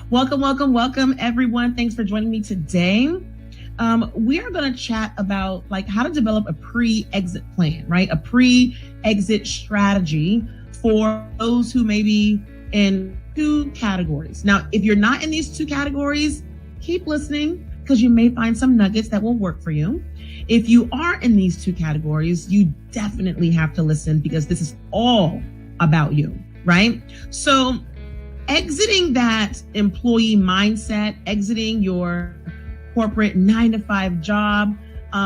Welcome, everyone. Thanks for joining me today. We are going to chat about how to develop a pre-exit plan, right? A pre-exit strategy for those who may be in two categories. Now, if you're not in these two categories, keep listening because you may find some nuggets that will work for you. If you are in these two categories, you definitely have to listen because this is all about you, right? So exiting that employee mindset, exiting your corporate 9-to-5 job,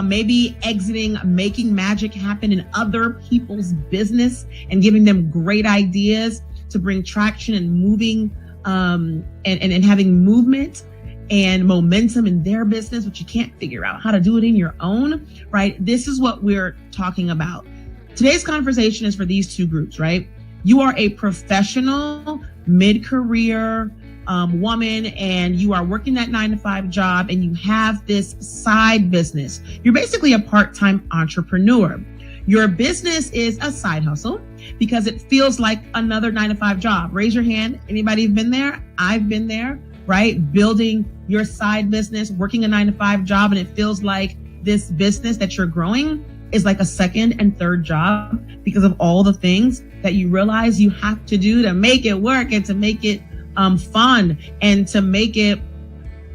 maybe exiting making magic happen in other people's business and giving them great ideas to bring traction and moving and having movement and momentum in their business, but you can't figure out how to do it in your own, right? This is what we're talking about. Today's conversation is for these two groups, right? You are a professional mid-career woman and you are working that 9-to-5 job and you have this side business. You're basically a part-time entrepreneur. Your business is a side hustle because it feels like another 9-to-5 job. Raise your hand. Anybody been there? I've been there, right? Building your side business, working a 9-to-5 job, and it feels like this business that you're growing is like a second and third job because of all the things that you realize you have to do to make it work and to make it fun and to make it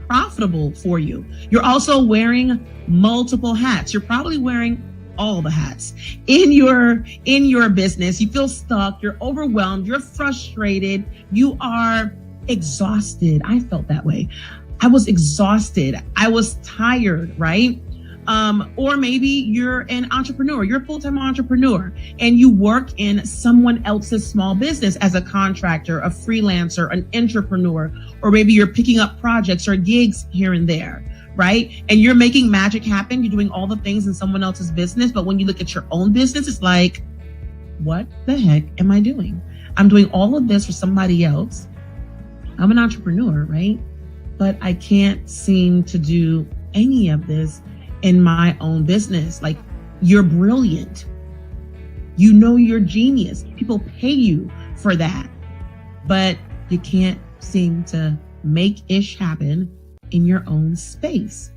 profitable for you. You're also wearing multiple hats. You're probably wearing all the hats in your business. You feel stuck. You're overwhelmed. You're frustrated. You are exhausted. I felt that way. I was exhausted. I was tired, right? Or maybe you're an entrepreneur, you're a full-time entrepreneur and you work in someone else's small business as a contractor, a freelancer, an entrepreneur, or maybe you're picking up projects or gigs here and there, right? And you're making magic happen. You're doing all the things in someone else's business. But when you look at your own business, it's like, what the heck am I doing? I'm doing all of this for somebody else. I'm an entrepreneur, right? But I can't seem to do any of this in my own business. Like, you're brilliant. You know you're genius. People pay you for that. But you can't seem to make ish happen in your own space.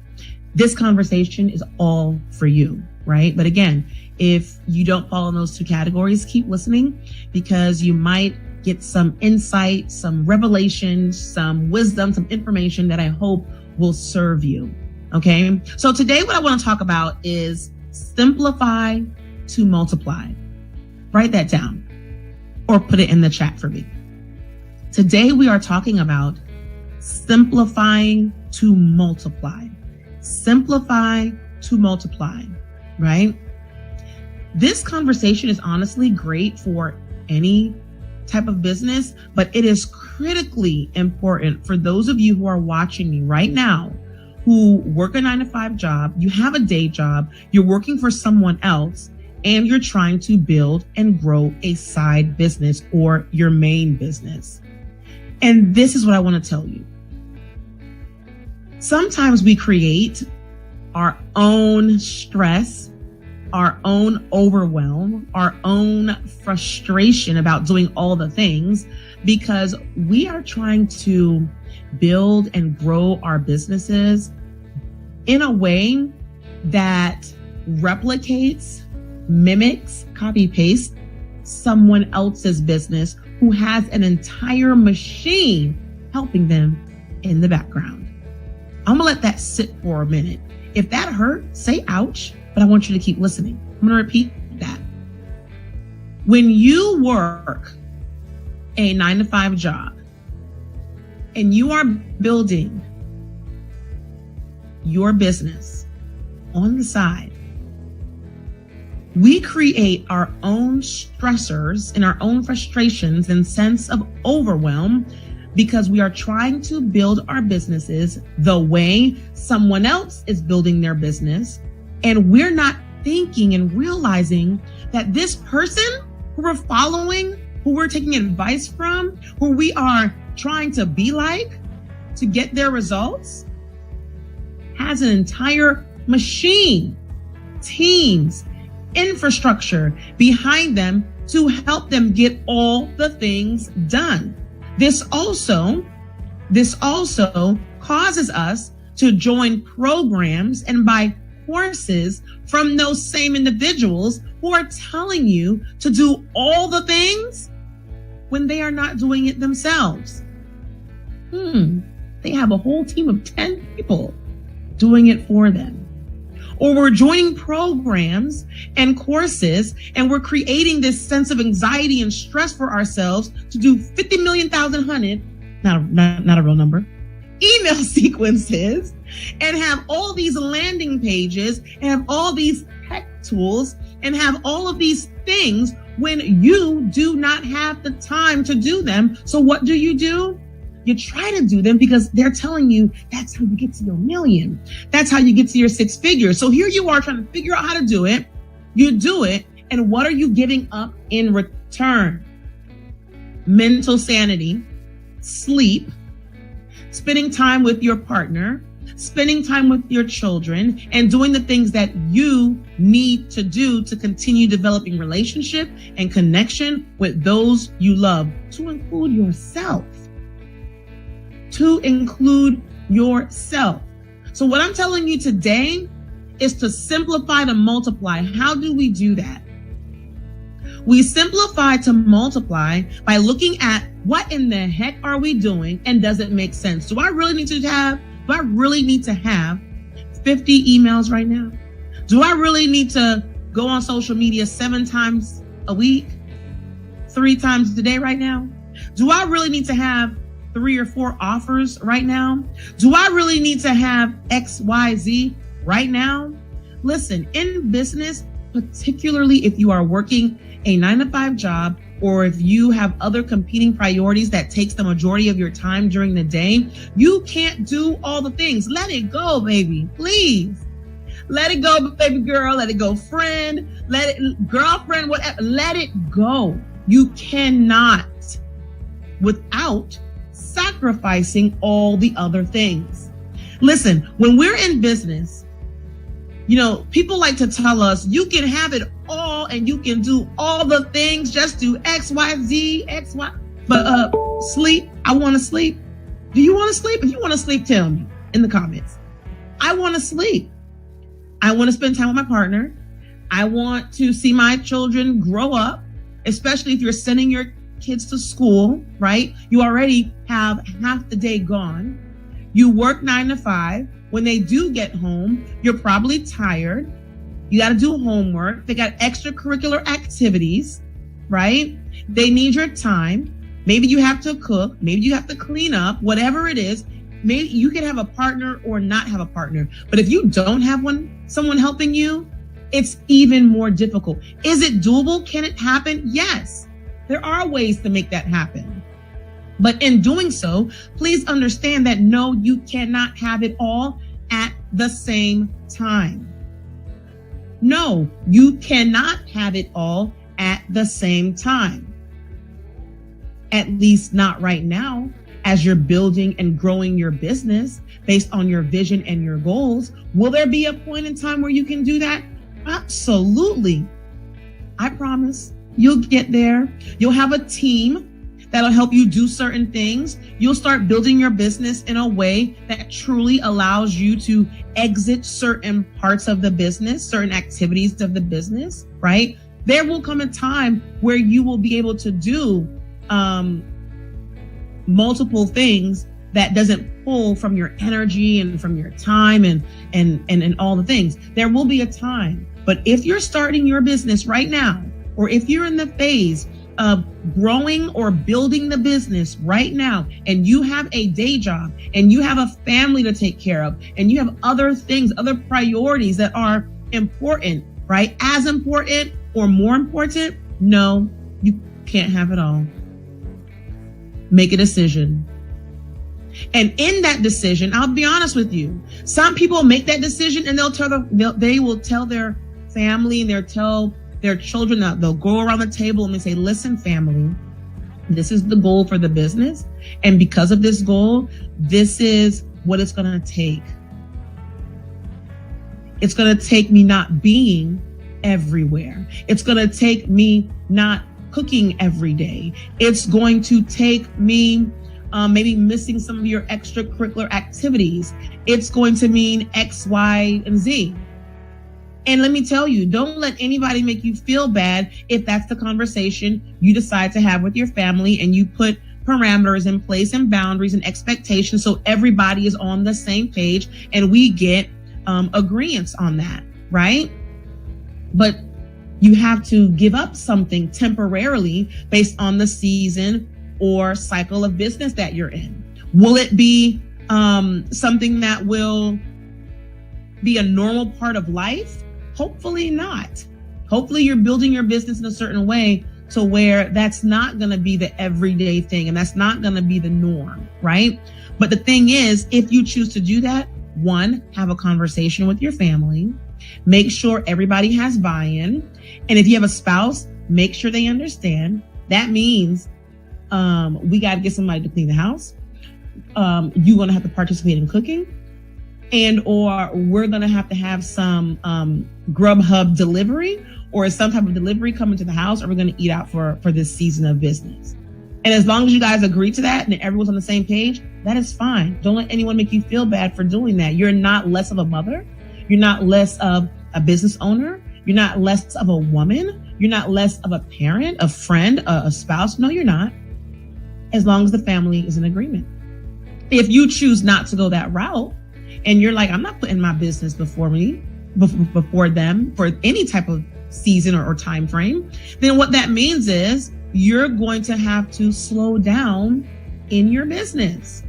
This conversation is all for you, right? But again, if you don't fall in those two categories, keep listening because you might get some insight, some revelation, some wisdom, some information that I hope will serve you. Okay. So today what I want to talk about is simplify to multiply. Write that down or put it in the chat for me. Today we are talking about simplifying to multiply. Simplify to multiply, right? This conversation is honestly great for any type of business, but it is critically important for those of you who are watching me right now who work a 9-to-5 job, you have a day job, you're working for someone else, and you're trying to build and grow a side business or your main business. And this is what I want to tell you. Sometimes we create our own stress, our own overwhelm, our own frustration about doing all the things because we are trying to build and grow our businesses in a way that replicates, mimics, copy paste someone else's business who has an entire machine helping them in the background. I'm gonna let that sit for a minute. If that hurt, say ouch, but I want you to keep listening. I'm gonna repeat that. When you work a 9-to-5 job and you are building your business on the side, we create our own stressors and our own frustrations and sense of overwhelm because we are trying to build our businesses the way someone else is building their business. And we're not thinking and realizing that this person who we're following, who we're taking advice from, who we are trying to be like to get their results, has an entire machine, teams, infrastructure behind them to help them get all the things done. This also This also causes us to join programs and buy courses from those same individuals who are telling you to do all the things when they are not doing it themselves. They have a whole team of 10 people doing it for them. Or we're joining programs and courses and we're creating this sense of anxiety and stress for ourselves to do 50 million thousand hundred, not a real number, email sequences, and have all these landing pages and have all these tech tools and have all of these things when you do not have the time to do them. So what do? You try to do them because they're telling you that's how you get to your million. That's how you get to your six figures. So here you are trying to figure out how to do it. You do it. And what are you giving up in return? Mental sanity, sleep, spending time with your partner, spending time with your children, and doing the things that you need to do to continue developing relationship and connection with those you love, to include yourself. So what I'm telling you today is to simplify to multiply. How do we do that? We simplify to multiply by looking at what in the heck are we doing and does it make sense? Do I really need to have 50 emails right now? Do I really need to go on social media 7 times a week, 3 times a day right now? Do I really need to have 3 or 4 offers right now? Do I really need to have XYZ right now? Listen, in business, particularly if you are working a 9-to-5 job, or if you have other competing priorities that takes the majority of your time during the day, you can't do all the things. Let it go, baby, please. Let it go, baby girl. Let it go, friend. Let it, girlfriend, whatever. Let it go. You cannot without sacrificing all the other things. Listen, when we're in business, people like to tell us you can have it all and you can do all the things, just do X, Y, Z, X, Y. But sleep, I want to sleep. Do you want to sleep? If you want to sleep, tell me in the comments. I want to sleep. I want to spend time with my partner. I want to see my children grow up, especially if you're sending your kids to school, right? You already have half the day gone. You work 9 to 5. When they do get home, you're probably tired. You got to do homework. They got extracurricular activities, right? They need your time. Maybe you have to cook. Maybe you have to clean up, whatever it is. Maybe you can have a partner or not have a partner. But if you don't have someone helping you, it's even more difficult. Is it doable? Can it happen? Yes, there are ways to make that happen. But in doing so, please understand that no, you cannot have it all at the same time. No, you cannot have it all at the same time. At least not right now, as you're building and growing your business based on your vision and your goals. Will there be a point in time where you can do that? Absolutely. I promise you'll get there. You'll have a team that'll help you do certain things. You'll start building your business in a way that truly allows you to exit certain parts of the business, certain activities of the business, right? There will come a time where you will be able to do multiple things that doesn't pull from your energy and from your time and all the things. There will be a time. But if you're starting your business right now, or if you're in the phase of growing or building the business right now, and you have a day job and you have a family to take care of, and you have other things, other priorities that are important, right? As important or more important, no, you can't have it all. Make a decision. And in that decision, I'll be honest with you, some people make that decision and they will tell their family and they'll tell their children that they'll go around the table and they say, listen, family, this is the goal for the business. And because of this goal, this is what it's going to take. It's going to take me not being everywhere. It's going to take me not cooking every day. It's going to take me maybe missing some of your extracurricular activities. It's going to mean X, Y, and Z. And let me tell you, don't let anybody make you feel bad if that's the conversation you decide to have with your family and you put parameters in place and boundaries and expectations so everybody is on the same page and we get agreements on that, right? But you have to give up something temporarily based on the season or cycle of business that you're in. Will it be something that will be a normal part of life? Hopefully not. Hopefully you're building your business in a certain way to where that's not going to be the everyday thing and that's not going to be the norm, right? But the thing is, if you choose to do that, one, have a conversation with your family, make sure everybody has buy-in. And if you have a spouse, make sure they understand. That means we got to get somebody to clean the house. You're going to have to participate in cooking. And or we're going to have some Grubhub delivery or some type of delivery coming to the house, or we're going to eat out for this season of business. And as long as you guys agree to that and everyone's on the same page, that is fine. Don't let anyone make you feel bad for doing that. You're not less of a mother. You're not less of a business owner. You're not less of a woman. You're not less of a parent, a friend, a spouse. No, you're not. As long as the family is in agreement. If you choose not to go that route, and you're like, I'm not putting my business before them for any type of season or time frame, then what that means is you're going to have to slow down in your business.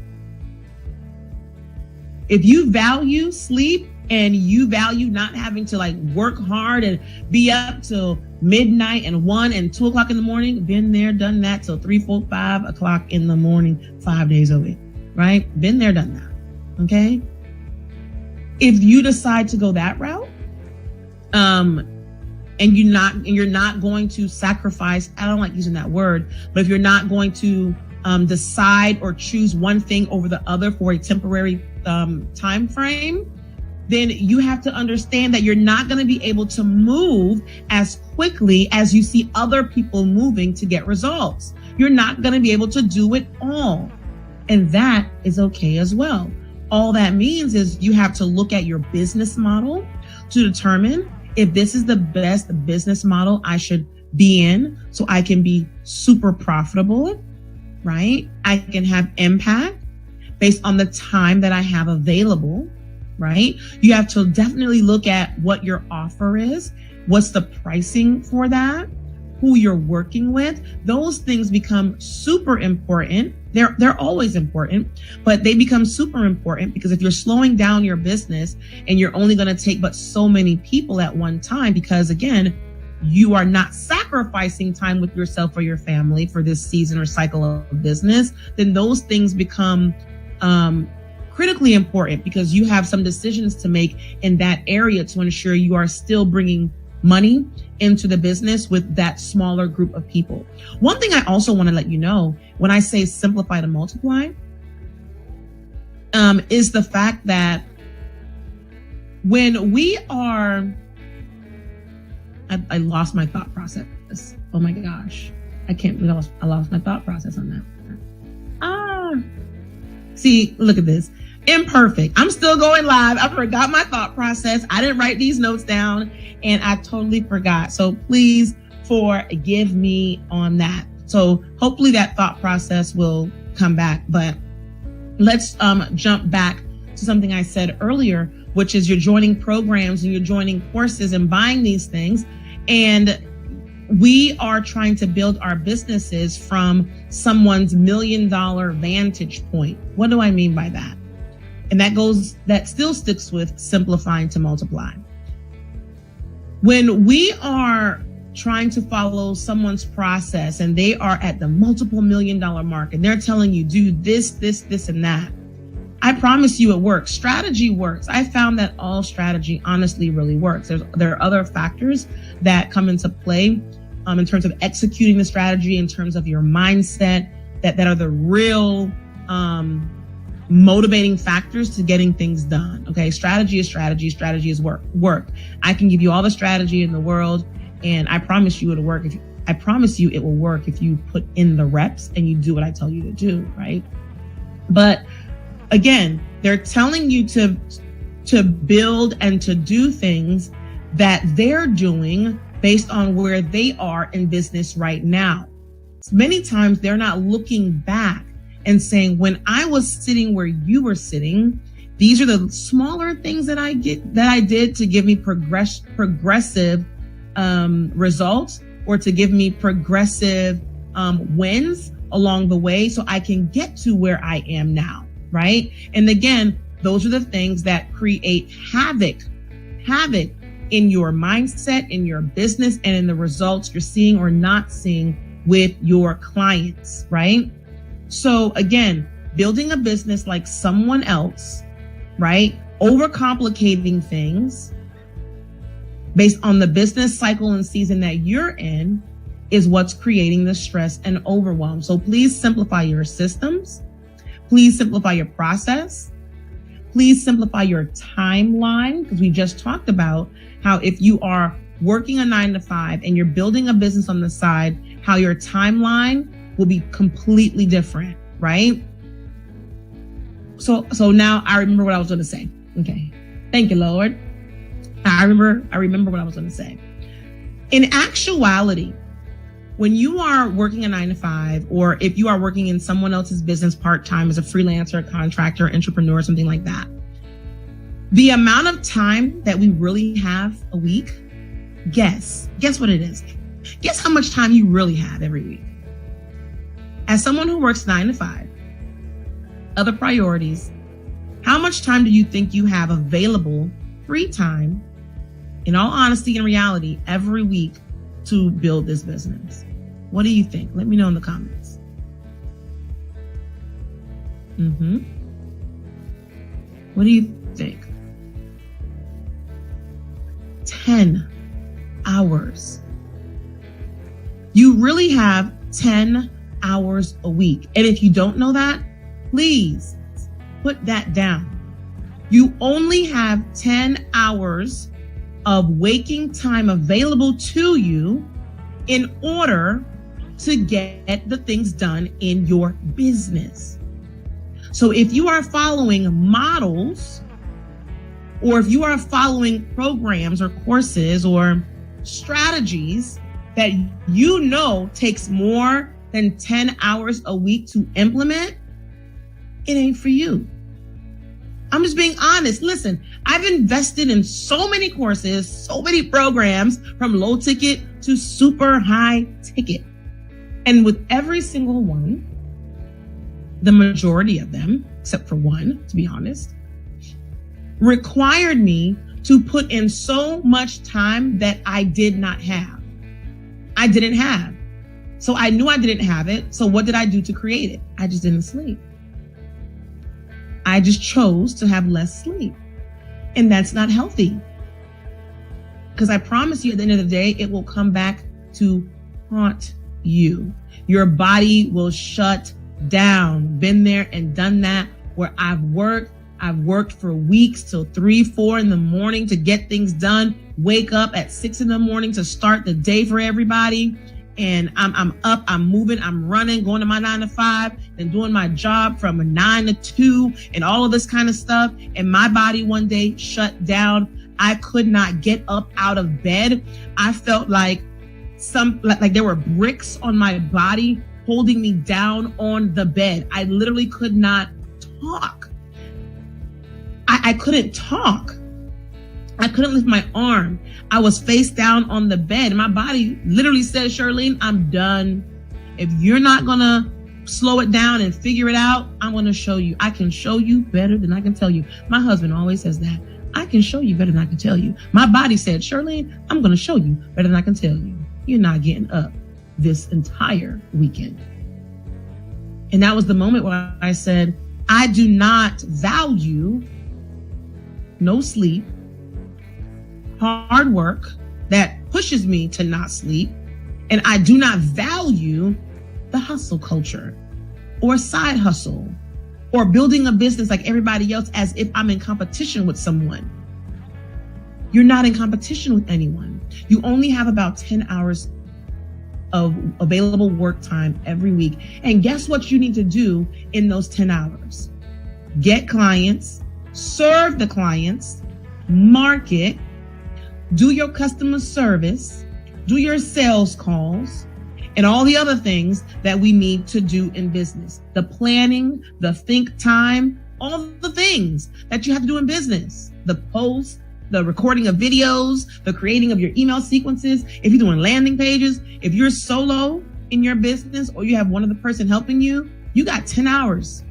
If you value sleep and you value not having to like work hard and be up till midnight and 1 and 2 o'clock in the morning, been there, done that till 3, 4, 5 o'clock in the morning, 5 days a week, right? Been there, done that. Okay. If you decide to go that route, and you're not going to sacrifice, I don't like using that word, but if you're not going to decide or choose one thing over the other for a temporary time frame, then you have to understand that you're not going to be able to move as quickly as you see other people moving to get results. You're not going to be able to do it all. And that is okay as well. All that means is you have to look at your business model to determine if this is the best business model I should be in so I can be super profitable, right? I can have impact based on the time that I have available, right? You have to definitely look at what your offer is, what's the pricing for that, who you're working with. Those things become super important. They're always important, but they become super important because if you're slowing down your business and you're only going to take but so many people at one time, because again, you are not sacrificing time with yourself or your family for this season or cycle of business, then those things become critically important because you have some decisions to make in that area to ensure you are still bringing money into the business with that smaller group of people. One thing I also want to let you know when I say simplify to multiply is the fact that when we are, I lost my thought process. Oh my gosh. I can't believe I lost my thought process on that. See, look at this. Imperfect. I'm still going live. I forgot my thought process. I didn't write these notes down and I totally forgot. So please forgive me on that. So hopefully that thought process will come back. But let's jump back to something I said earlier, which is you're joining programs and you're joining courses and buying these things. And we are trying to build our businesses from someone's $1 million vantage point. What do I mean by that? And that still sticks with simplifying to multiply. When we are trying to follow someone's process and they are at the multiple $1 million mark and they're telling you, do this, and that, I promise you it works. Strategy works. I found that all strategy honestly really works. There are other factors that come into play in terms of executing the strategy, in terms of your mindset, that are the real motivating factors to getting things done. Okay. Strategy is strategy. Strategy is work. I can give you all the strategy in the world and I promise you it'll work. I promise you it will work if you put in the reps and you do what I tell you to do. Right. But again, they're telling you to build and to do things that they're doing based on where they are in business right now. Many times they're not looking back and saying, when I was sitting where you were sitting, these are the smaller things that I did to give me progressive results, or to give me progressive wins along the way, so I can get to where I am now, right? And again, those are the things that create havoc in your mindset, in your business, and in the results you're seeing or not seeing with your clients, right? So again, building a business like someone else, right? Overcomplicating things based on the business cycle and season that you're in is what's creating the stress and overwhelm. So please simplify your systems. Please simplify your process. Please simplify your timeline, because we just talked about how if you are working a 9-to-5 and you're building a business on the side, how your timeline will be completely different, right? So now I remember what I was going to say. Okay. Thank you, Lord. I remember what I was going to say. In actuality, when you are working a 9-to-5, or if you are working in someone else's business part-time as a freelancer, a contractor, entrepreneur, something like that, the amount of time that we really have a week, guess what it is. Guess how much time you really have every week. As someone who works 9-to-5, other priorities, how much time do you think you have available, free time, in all honesty and reality, every week to build this business? What do you think? Let me know in the comments. What do you think? 10 hours. You really have 10 hours a week. And if you don't know that, please put that down. You only have 10 hours of waking time available to you in order to get the things done in your business. So if you are following models, or if you are following programs or courses or strategies that you know takes more than 10 hours a week to implement, it ain't for you. I'm just being honest. Listen, I've invested in so many courses, so many programs, from low ticket to super high ticket. And with every single one, the majority of them, except for one, to be honest, required me to put in so much time that I did not have. I didn't have. So I knew I didn't have it. So what did I do to create it? I just didn't sleep. I just chose to have less sleep. And that's not healthy. Because I promise you, at the end of the day, it will come back to haunt you. Your body will shut down. Been there and done that, where I've worked for weeks till 3, 4 in the morning to get things done. Wake up at 6 in the morning to start the day for everybody. And I'm up, I'm moving, I'm running, going to my 9-to-5 and doing my job from 9 to 2 and all of this kind of stuff. And my body one day shut down. I could not get up out of bed. I felt like there were bricks on my body holding me down on the bed. I literally could not talk. I couldn't talk. I couldn't lift my arm. I was face down on the bed. My body literally said, Charlene, I'm done. If you're not going to slow it down and figure it out, I'm going to show you. I can show you better than I can tell you. My husband always says that. I can show you better than I can tell you. My body said, Charlene, I'm going to show you better than I can tell you. You're not getting up this entire weekend. And that was the moment where I said, I do not value no sleep, hard work that pushes me to not sleep. And I do not value the hustle culture or side hustle or building a business like everybody else as if I'm in competition with someone. You're not in competition with anyone. You only have about 10 hours of available work time every week. And guess what you need to do in those 10 hours? Get clients, serve the clients, market, do your customer service, do your sales calls, and all the other things that we need to do in business. The planning, the think time, all the things that you have to do in business. The posts, the recording of videos, the creating of your email sequences. If you're doing landing pages, if you're solo in your business or you have one other person helping you, you got 10 hours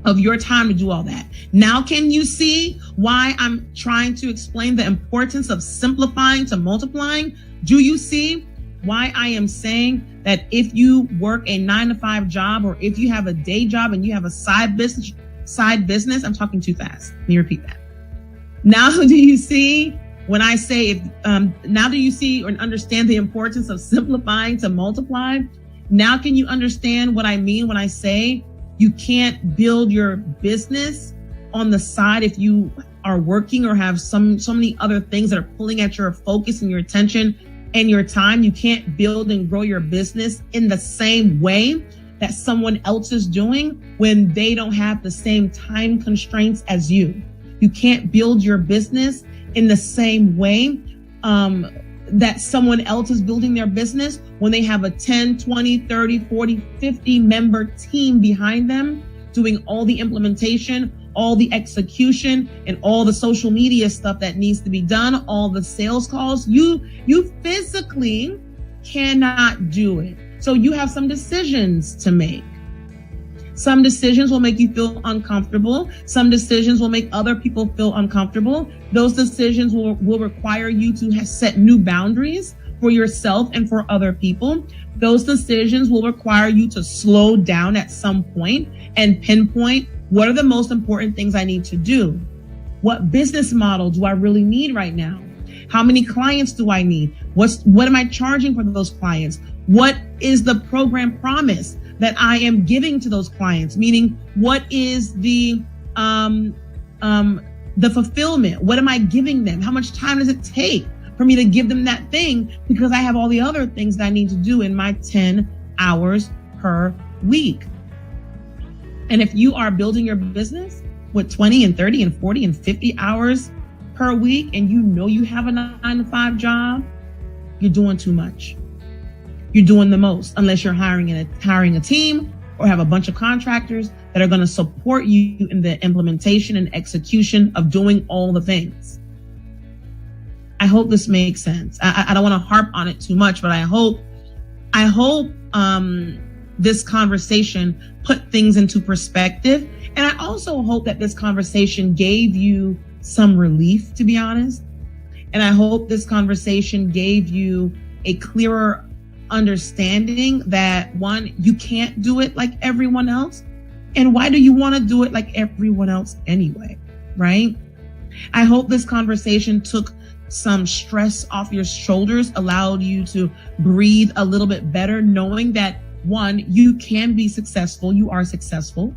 of your time to do all that. Now, can you see why I'm trying to explain the importance of simplifying to multiplying? Do you see why I am saying that if you work a 9-to-5 job, or if you have a day job and you have a side business, I'm talking too fast. Let me repeat that. Now, do you see when I say, now do you see or understand the importance of simplifying to multiply? Now, can you understand what I mean when I say you can't build your business on the side if you are working or have so many other things that are pulling at your focus and your attention and your time? You can't build and grow your business in the same way that someone else is doing when they don't have the same time constraints as you. You can't build your business in the same way that someone else is building their business when they have a 10, 20, 30, 40, 50 member team behind them doing all the implementation, all the execution, and all the social media stuff that needs to be done, all the sales calls. You physically cannot do it. So you have some decisions to make. Some decisions will make you feel uncomfortable. Some decisions will make other people feel uncomfortable. Those decisions will require you to set new boundaries for yourself and for other people. Those decisions will require you to slow down at some point and pinpoint, what are the most important things I need to do? What business model do I really need right now? How many clients do I need? What am I charging for those clients? What is the program promise that I am giving to those clients? Meaning, what is the fulfillment? What am I giving them? How much time does it take for me to give them that thing? Because I have all the other things that I need to do in my 10 hours per week. And if you are building your business with 20 and 30 and 40 and 50 hours per week, and you know you have a 9-to-5 job, you're doing too much. You're doing the most, unless you're hiring a team or have a bunch of contractors that are going to support you in the implementation and execution of doing all the things. I hope this makes sense. I don't want to harp on it too much, but I hope this conversation put things into perspective. And I also hope that this conversation gave you some relief, to be honest. And I hope this conversation gave you a clearer understanding that, one, you can't do it like everyone else. And why do you want to do it like everyone else anyway, right? I hope this conversation took some stress off your shoulders, allowed you to breathe a little bit better, knowing that, one, you can be successful. You are successful.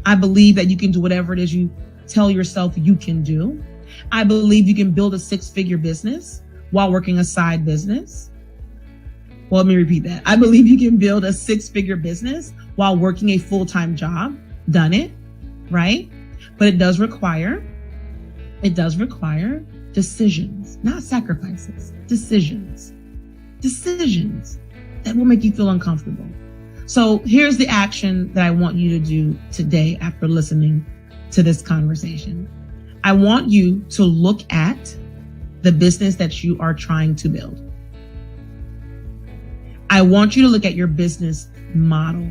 I believe that you can do whatever it is you tell yourself you can do. I believe you can build a 6-figure business while working a side business. Well, let me repeat that. I believe you can build a 6-figure business while working a full-time job. Done it, right? But it does require decisions, not sacrifices, decisions that will make you feel uncomfortable. So here's the action that I want you to do today after listening to this conversation. I want you to look at the business that you are trying to build. I want you to look at your business model.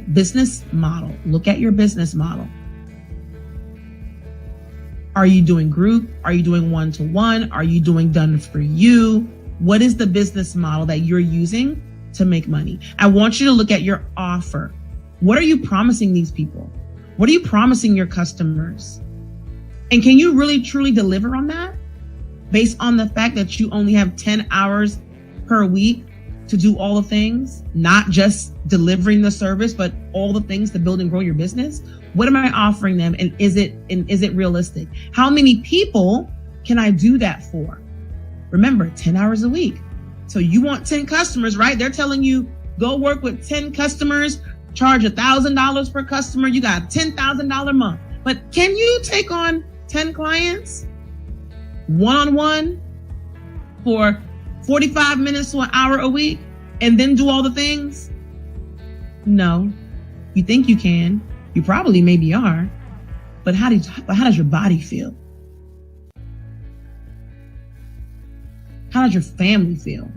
Look at your business model. Are you doing group? Are you doing one-to-one? Are you doing done for you? What is the business model that you're using to make money? I want you to look at your offer. What are you promising these people? What are you promising your customers? And can you really truly deliver on that based on the fact that you only have 10 hours per week to do all the things, not just delivering the service, but all the things to build and grow your business? What am I offering them? And is it realistic? How many people can I do that for? Remember, 10 hours a week. So you want 10 customers, right? They're telling you go work with 10 customers, charge $1,000 per customer. You got a $10,000 month. But can you take on 10 clients one-on-one for 45 minutes to an hour a week and then do all the things? No. You think you can. You probably maybe are. But how does your body feel? How does your family feel?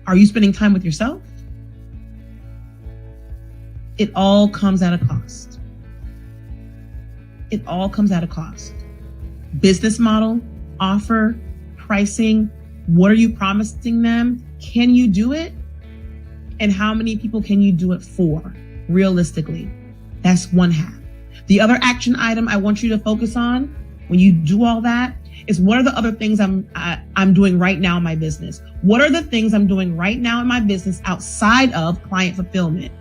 Are you spending time with yourself? It all comes at a cost. It all comes at a cost. Business model, offer, pricing, what are you promising them? Can you do it? And how many people can you do it for, realistically? That's one half. The other action item I want you to focus on when you do all that is, what are the other things I'm doing right now in my business? What are the things I'm doing right now in my business outside of client fulfillment?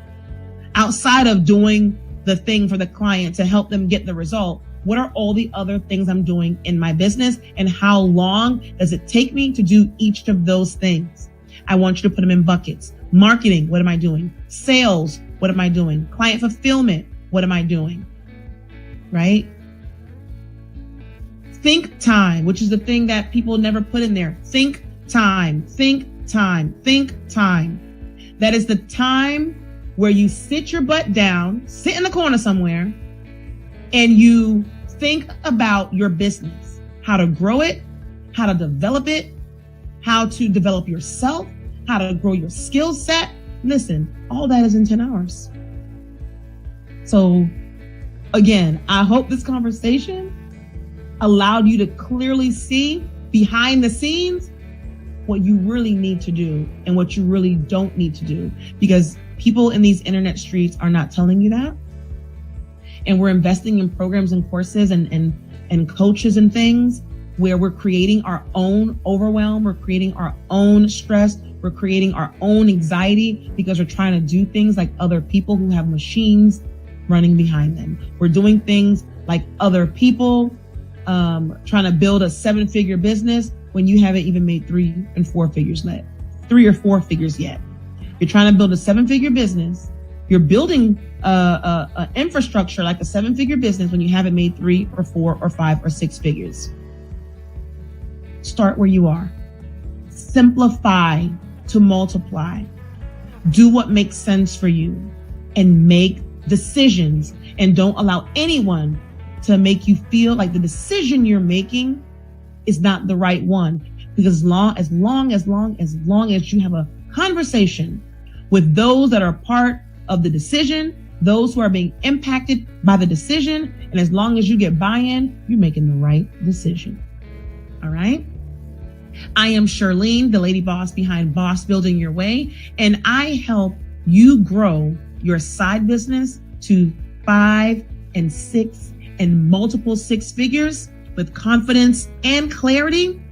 Outside of doing the thing for the client to help them get the result, what are all the other things I'm doing in my business, and how long does it take me to do each of those things? I want you to put them in buckets. Marketing, what am I doing? Sales, what am I doing? Client fulfillment, what am I doing? Right? Think time, which is the thing that people never put in there. Think time, think time, think time. That is the time where you sit your butt down, sit in the corner somewhere, and you think about your business, how to grow it, how to develop it, how to develop yourself, how to grow your skill set. Listen, all that is in 10 hours. So again, I hope this conversation allowed you to clearly see behind the scenes what you really need to do and what you really don't need to do, because people in these internet streets are not telling you that. And we're investing in programs and courses and coaches and things where we're creating our own overwhelm, we're creating our own stress, we're creating our own anxiety because we're trying to do things like other people who have machines running behind them. We're doing things like other people, trying to build a 7-figure business when you haven't even made 3 and 4 figures yet, 3 or 4 figures yet. You're trying to build a 7-figure business. You're building a infrastructure like a 7-figure business when you haven't made 3 or 4 or 5 or 6 figures. Start where you are. Simplify to multiply. Do what makes sense for you and make decisions, and don't allow anyone to make you feel like the decision you're making is not the right one. Because as long as you have a conversation with those that are part of the decision, those who are being impacted by the decision, and as long as you get buy-in, you're making the right decision. All right? I am Charlene, the lady boss behind Boss Building Your Way, and I help you grow your side business to 5 and 6 and multiple 6 figures with confidence and clarity,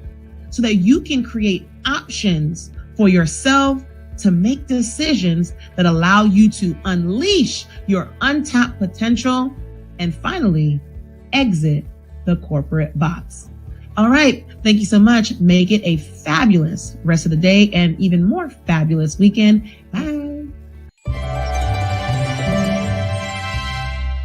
so that you can create options for yourself to make decisions that allow you to unleash your untapped potential and finally exit the corporate box. All right. Thank you so much. Make it a fabulous rest of the day and even more fabulous weekend. Bye.